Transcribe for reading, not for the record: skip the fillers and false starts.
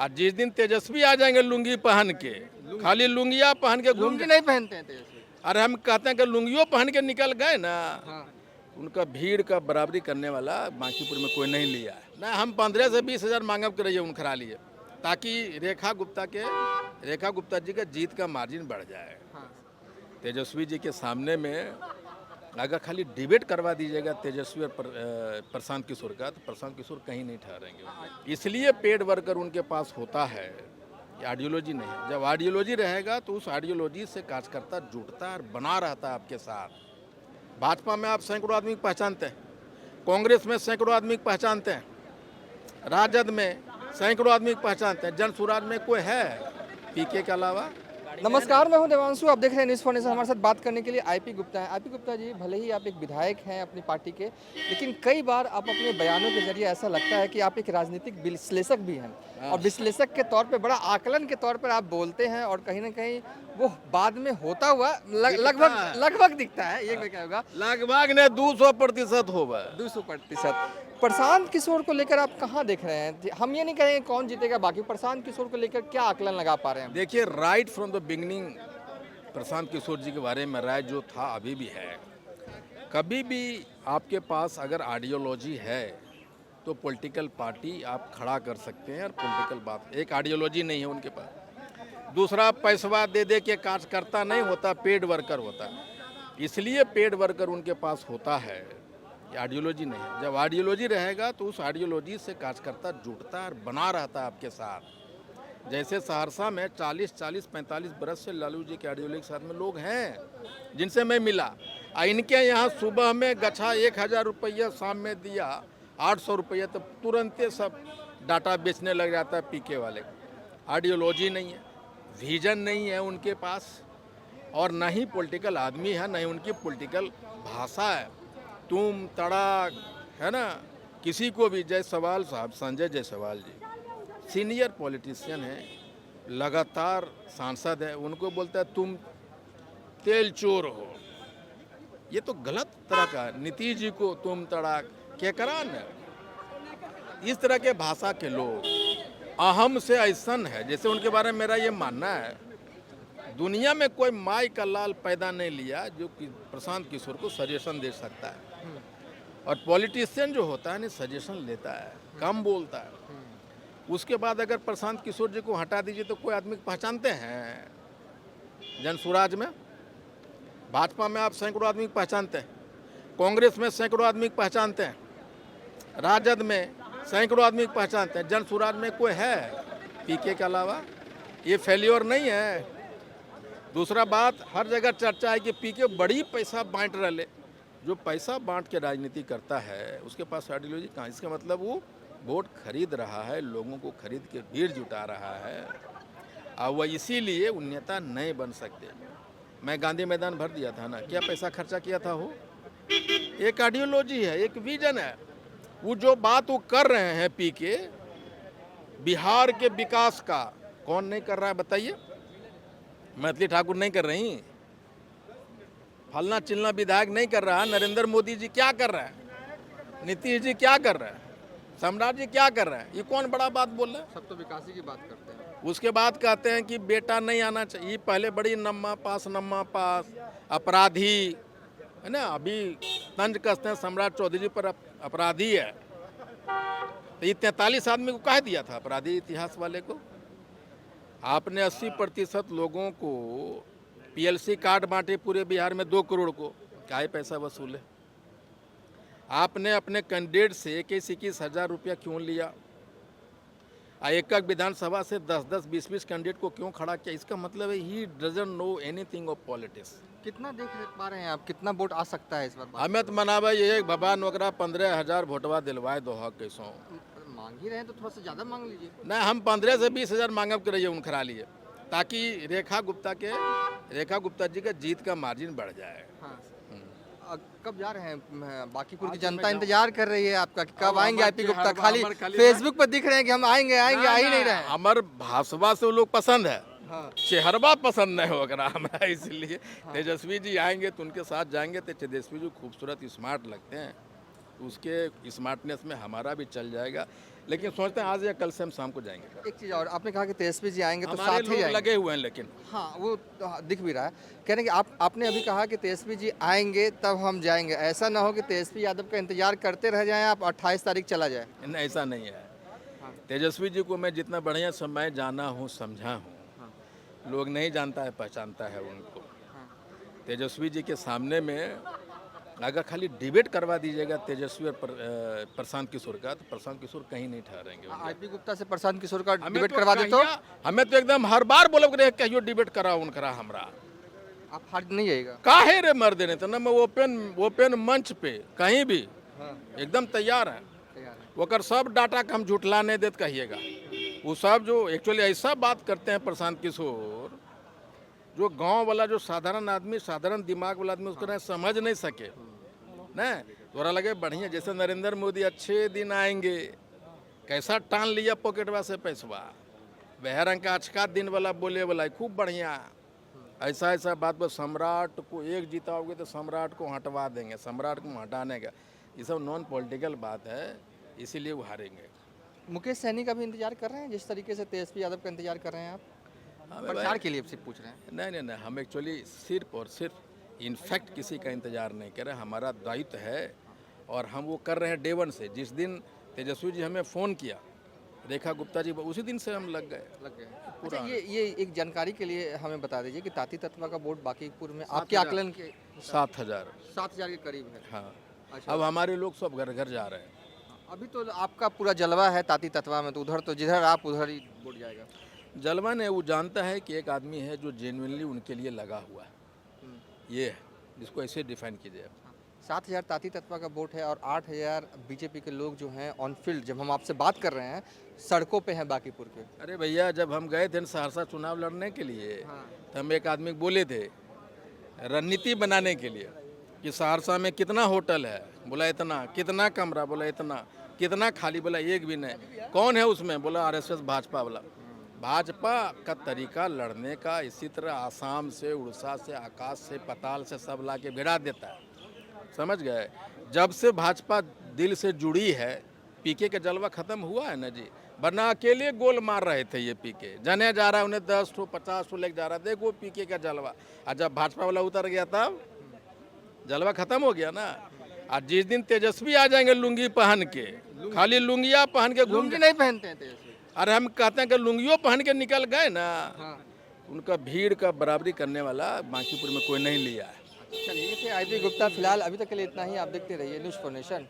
आज जिस दिन तेजस्वी आ जाएंगे लुंगी पहन के, खाली लुंगिया पहन के घूम लुंगी नहीं पहनते हैं तेजस्वी। अरे हम कहते हैं कि लुंगियों पहन के निकल गए ना, हाँ। उनका भीड़ का बराबरी करने वाला बांकीपुर में कोई नहीं लिया है ना। हम 15 से 20 हज़ार मांगब के रहिए उनखरा लिए, ताकि रेखा गुप्ता जी का जीत का मार्जिन बढ़ जाए। हाँ। तेजस्वी जी के सामने में अगर खाली डिबेट करवा दीजिएगा तेजस्वी और प्रशांत किशोर का, तो प्रशांत किशोर कहीं नहीं ठहरेंगे। इसलिए पेड वर्कर उनके पास होता है, ये आइडियोलॉजी नहीं है। जब आइडियोलॉजी रहेगा तो उस आइडियोलॉजी से कार्यकर्ता जुटता है और बना रहता है आपके साथ। भाजपा में आप सैकड़ों आदमी को पहचानते हैं, कांग्रेस में सैकड़ों आदमी को पहचानते हैं, राजद में सैकड़ों आदमी को पहचानते हैं, जन सुराज में कोई है पीके के अलावा? नमस्कार, मैं हूं देवांशु। आप देख रहे हैं न्यूज़ फाउंडेशन। हमारे साथ बात करने के लिए आईपी गुप्ता हैं। आईपी गुप्ता जी, भले ही आप एक विधायक हैं अपनी पार्टी के, लेकिन कई बार आप अपने बयानों के जरिए ऐसा लगता है कि आप एक राजनीतिक विश्लेषक भी हैं, और विश्लेषक के तौर पे बड़ा आकलन के तौर पर आप बोलते हैं, और कहीं ना कहीं वो बाद में होता हुआ लगभग दिखता है। ये क्या होगा, लगभग ने 200% होगा। 200%। प्रशांत किशोर को लेकर आप कहाँ देख रहे हैं? हम ये नहीं कहेंगे कौन जीतेगा, बाकी प्रशांत किशोर को लेकर क्या आकलन लगा पा रहे हैं? देखिए, right from the beginning Prashant Kishor जी के बारे में राय जो था अभी भी है। कभी भी आपके पास अगर आइडियोलॉजी है तो पॉलिटिकल पार्टी आप खड़ा कर सकते हैं, और पॉलिटिकल बात एक आइडियोलॉजी नहीं है उनके पास। दूसरा, पैसवा दे दे के कार्यकर्ता नहीं होता, पेड वर्कर होता है। इसलिए पेड वर्कर उनके पास होता है, ये आइडियोलॉजी नहीं है। जब आइडियोलॉजी रहेगा तो उस आइडियोलॉजी से कार्यकर्ता जुटता है और बना रहता है आपके साथ। जैसे सहरसा में 40-45 बरस से लालू जी के आइडियोलॉजी के साथ में लोग हैं जिनसे मैं मिला। इनके यहाँ सुबह में गच्छा 1000 रुपया, शाम में दिया 800 रुपया, तो तुरंत सब डाटा बेचने लग जाता है पीके वाले। आइडियोलॉजी नहीं है, विजन नहीं है उनके पास, और न ही पॉलिटिकल आदमी है, न ही उनकी पॉलिटिकल भाषा है। तुम तड़ाक है ना, किसी को भी। जायसवाल साहब, संजय जायसवाल जी सीनियर पॉलिटिशियन है, लगातार सांसद है, उनको बोलता है तुम तेल चोर हो। ये तो गलत तरह का। नीतीश जी को तुम तड़ाक क्या करा न। इस तरह के भाषा के लोग अहम से ऐसन है, जैसे उनके बारे में मेरा ये मानना है, दुनिया में कोई माई का लाल पैदा नहीं लिया जो कि प्रशांत किशोर को सजेशन दे सकता है। और पॉलिटिशियन जो होता है ना, सजेशन लेता है, कम बोलता है। उसके बाद अगर प्रशांत किशोर जी को हटा दीजिए तो कोई आदमी पहचानते हैं जन सुराज में? भाजपा में आप सैकड़ों आदमी को पहचानते हैं, कांग्रेस में सैकड़ों आदमी को पहचानते हैं, राजद में सैकड़ों आदमी को पहचानते हैं, जन सुराज में कोई है पीके के अलावा? ये फेल्योर नहीं है। दूसरा बात, हर जगह चर्चा है कि पीके बड़ी पैसा बांट रहे। जो पैसा बांट के राजनीति करता है उसके पास आइडियोलॉजी कहाँ? इसका मतलब वो वोट खरीद रहा है, लोगों को खरीद के भीड़ जुटा रहा है, और वह इसीलिए वो नेता नहीं बन सकते। मैं गांधी मैदान भर दिया था ना, क्या पैसा खर्चा किया था? हो एक आइडियोलॉजी है, एक विजन है। वो जो बात वो कर रहे हैं पीके, बिहार के विकास का कौन नहीं कर रहा है बताइए? मैथिली ठाकुर नहीं कर रही, फलना चिलना विधायक नहीं कर रहा है, नरेंद्र मोदी जी क्या कर रहे हैं, नीतीश जी क्या कर रहे हैं, सम्राट जी क्या कर रहे हैं? ये कौन बड़ा बात बोल रहे हैं? सब तो विकास ही की बात करते हैं। उसके बाद कहते हैं कि बेटा नहीं आना चाहिए। पहले बड़ी नम्मा पास अपराधी है ना, अभी तंज कसते हैं सम्राट चौधरी जी पर अपराधी है। तो ये 43 आदमी को कह दिया था अपराधी, इतिहास वाले को। आपने 80% लोगों को पीएलसी कार्ड बांटे पूरे बिहार में 2 करोड़ को, क्या पैसा वसूले? आपने अपने कैंडिडेट से 21-21 हज़ार रुपया क्यों लिया? एक विधानसभा से 10-10, 20-20 कैंडिडेट को क्यों खड़ा किया? इसका मतलब है he doesn't know anything of politics. कितना देख पा रहे हैं आप, कितना वोट आ सकता है इस बार? अमित मनावा ये भगवान वगैरह 15,000 वोटवा दिलवाए दो हक कैसों मांग ही रहे हैं तो थोड़ा सा ज़्यादा मांग लीजिए। नहीं, हम 15 से 20 हज़ार मांगब के रहिए उनखरा लिए, ताकि रेखा गुप्ता जी का जीत का मार्जिन बढ़ जाए। हाँ। कब जा रहे हैं? बांकीपुर की जनता इंतजार कर रही है आपका कि कब आएंगे आईपी गुप्ता। खाली फेसबुक पर दिख रहे हैं कि हम आएंगे, आ ही नहीं रहे हैं। हमार भाषवा से वो लोग पसंद है, हाँ। चेहरवा पसंद नहीं होगा हमें, इसलिए तेजस्वी जी आएंगे तो उनके साथ जाएंगे। तो तेजस्वी जी खूबसूरत स्मार्ट लगते हैं, उसके स्मार्टनेस में हमारा भी चल जाएगा। लेकिन सोचते हैं आज या कल से हम शाम को जाएंगे। एक चीज़ और, आपने कहा कि तेजस्वी जी आएंगे तो हमारे साथ ही लोग जाएंगे। लगे हुए हैं लेकिन हाँ, वो तो दिख भी रहा है। कह रहे हैं कि आपने अभी कहा कि तेजस्वी जी आएंगे तब हम जाएंगे, ऐसा ना हो कि तेजस्वी यादव का इंतजार करते रह जाएं आप, 28 तारीख चला जाए। नहीं, ऐसा नहीं है। हाँ। तेजस्वी जी को मैं जितना बढ़िया समय जाना हूँ, समझा हूँ, हाँ। लोग नहीं जानता है, पहचानता है उनको। हाँ। तेजस्वी जी के सामने में अगर खाली डिबेट करवा दीजिएगा तेजस्वी और प्रशांत किशोर का, तो प्रशांत किशोर कहीं नहीं ठहरेंगे। आईपी गुप्ता से प्रशांत किशोर का हमें डिबेट तो करवा दे तो हमें तो एकदम हर बार बोलब रहे कहियो डिबेट कराओ उनकरा हमरा आप हार नहीं जाएगा। काहे रे मर देने तो ना मैं ओपन मंच पे कहीं भी हाँ, एकदम तैयार है। तैयार है। ओकर सब डाटा का हम झुठला नहीं देते कहिएगा। वो सब जो एक्चुअली ऐसा बात करते हैं प्रशांत किशोर, जो गांव वाला जो साधारण आदमी, साधारण दिमाग वाला आदमी उसको समझ नहीं सके न। तोरा लगे बढ़िया जैसे नरेंद्र मोदी अच्छे दिन आएंगे, कैसा टान लिया पॉकेटवा से पैसवा, वह रंग का अच्छा दिन वाला बोले वाला है, खूब बढ़िया। ऐसा ऐसा बात पर सम्राट को एक जीताओगे तो सम्राट को हटवा देंगे, सम्राट को हटाने का, ये सब नॉन पॉलिटिकल बात है, इसीलिए वो हारेंगे। मुकेश सहनी का भी इंतजार कर रहे हैं जिस तरीके से तेजस्वी यादव का इंतजार कर रहे हैं आप? प्रचार के लिए सिर्फ पूछ रहे हैं। नहीं, हम एक्चुअली सिर्फ और सिर्फ इनफैक्ट किसी का इंतजार नहीं कर रहे। हमारा दायित्व है और हम वो कर रहे हैं डे वन से। जिस दिन तेजस्वी जी हमें फ़ोन किया, रेखा गुप्ता जी, उसी दिन से हम लग गए। अच्छा, ये एक जानकारी के लिए हमें बता दीजिए कि ताती तत्वा का वोट बांकीपुर में आपके आकलन के 7,000। 7,000 के करीब है। हाँ, अच्छा। अब हमारे लोग सब घर घर जा रहे हैं। अभी तो आपका पूरा जलवा है ताती तत्वा में, तो उधर तो जिधर आप उधर ही वोट जाएगा। जलवा ने वो जानता है कि एक आदमी है जो जेन्युइनली उनके लिए लगा हुआ है, ये है जिसको ऐसे डिफाइन कीजिए। 7,000 ताती तत्वा का वोट है और 8,000 बीजेपी के लोग जो हैं ऑन फील्ड, जब हम आपसे बात कर रहे हैं, सड़कों पे हैं बांकीपुर के। अरे भैया, जब हम गए थे सहरसा चुनाव लड़ने के लिए, तो हम एक आदमी बोले थे रणनीति बनाने के लिए कि सहरसा में कितना होटल है, बोला इतना, कितना कमरा, बोला इतना, कितना खाली, बोला एक भी नहीं, कौन है उसमें, बोला आरएसएस भाजपा वाला। भाजपा का तरीका लड़ने का इसी तरह आसाम से, उड़ीसा से, आकाश से, पाताल से सब ला के भिड़ा देता है, समझ गए। जब से भाजपा दिल से जुड़ी है, पीके का जलवा खत्म हुआ है ना जी, वरना अकेले गोल मार रहे थे ये पीके, जने जा रहा है उन्हें 10 ठो 50 ठो लेके जा रहा, देखो पीके का जलवा। और जब भाजपा वाला उतर गया तब जलवा खत्म हो गया ना। आज जिस दिन तेजस्वी आ जाएंगे लुंगी पहन के, खाली लुंगिया पहन के घूम, लुंगी नहीं पहनते हैं तेजस्वी। अरे हम कहते हैं कि लुंगियों पहन के निकल गए ना, हाँ। उनका भीड़ का बराबरी करने वाला बांकीपुर में कोई नहीं लिया है। चलिए, ये थे आईपी गुप्ता। फिलहाल अभी तक के लिए इतना ही। आप देखते रहिए न्यूज़ फॉर नेशन।